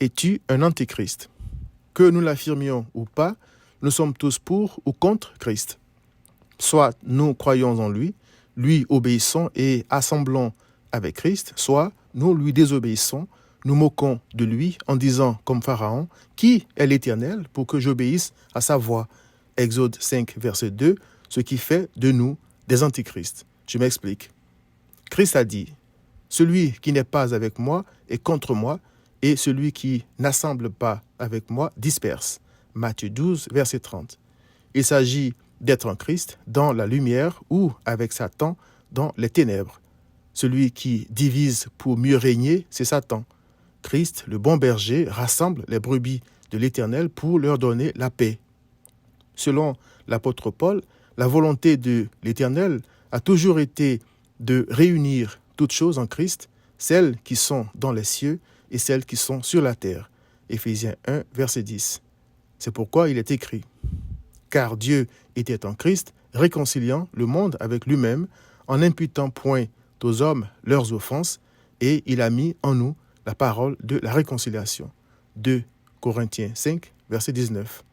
Es-tu un antéchrist? Que nous l'affirmions ou pas, nous sommes tous pour ou contre Christ. Soit nous croyons en lui, lui obéissons et assemblons avec Christ, soit nous lui désobéissons, nous moquons de lui en disant comme Pharaon, qui est l'Éternel pour que j'obéisse à sa voix? Exode 5, verset 2, ce qui fait de nous des antichrists. Je m'explique. Christ a dit, celui qui n'est pas avec moi est contre moi, et celui qui n'assemble pas avec moi disperse. Matthieu 12, verset 30. Il s'agit d'être en Christ dans la lumière ou avec Satan dans les ténèbres. Celui qui divise pour mieux régner, c'est Satan. Christ, le bon berger, rassemble les brebis de l'Éternel pour leur donner la paix. Selon l'apôtre Paul, la volonté de l'Éternel a toujours été de réunir toutes choses en Christ, celles qui sont dans les cieux et celles qui sont sur la terre. Éphésiens 1, verset 10. C'est pourquoi il est écrit « Car Dieu était en Christ, réconciliant le monde avec lui-même, en n'imputant point aux hommes leurs offenses, et il a mis en nous la parole de la réconciliation. » 2 Corinthiens 5, verset 19.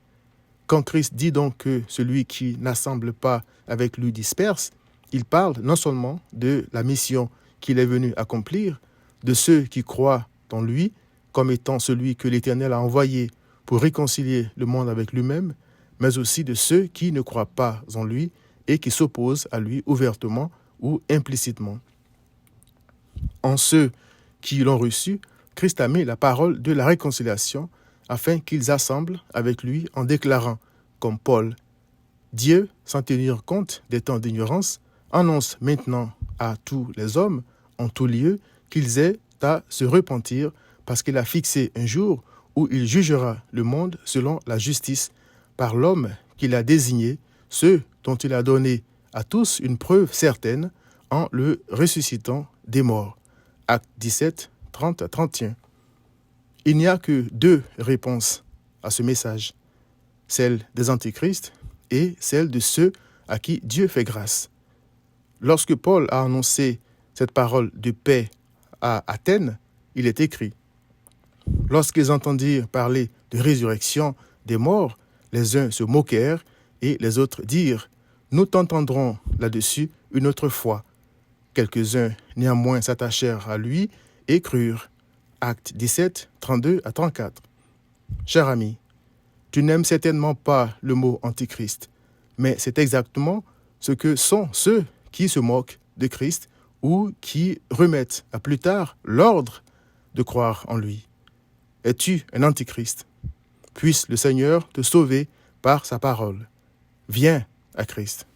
Quand Christ dit donc que celui qui n'assemble pas avec lui disperse, il parle non seulement de la mission qu'il est venu accomplir, de ceux qui croient en lui comme étant celui que l'Éternel a envoyé pour réconcilier le monde avec lui-même, mais aussi de ceux qui ne croient pas en lui et qui s'opposent à lui ouvertement ou implicitement. En ceux qui l'ont reçu, Christ a mis la parole de la réconciliation afin qu'ils assemblent avec lui en déclarant, comme Paul, « Dieu, sans tenir compte des temps d'ignorance, annonce maintenant à tous les hommes, en tout lieu, qu'ils aient à se repentir parce qu'il a fixé un jour où il jugera le monde selon la justice par l'homme qu'il a désigné, ceux dont il a donné à tous une preuve certaine en le ressuscitant des morts. » Acte 17, 30 à 31. Il n'y a que deux réponses à ce message, celle des antichrists et celle de ceux à qui Dieu fait grâce. Lorsque Paul a annoncé cette parole de paix à Athènes, il est écrit « Lorsqu'ils entendirent parler de résurrection des morts, les uns se moquèrent et les autres dirent « Nous t'entendrons là-dessus une autre fois. » Quelques-uns néanmoins s'attachèrent à lui et crurent. Acte 17, 32 à 34. Cher ami, tu n'aimes certainement pas le mot antichrist, mais c'est exactement ce que sont ceux qui se moquent de Christ ou qui remettent à plus tard l'ordre de croire en lui. Es-tu un antichrist? Puisse le Seigneur te sauver par sa parole. Viens à Christ.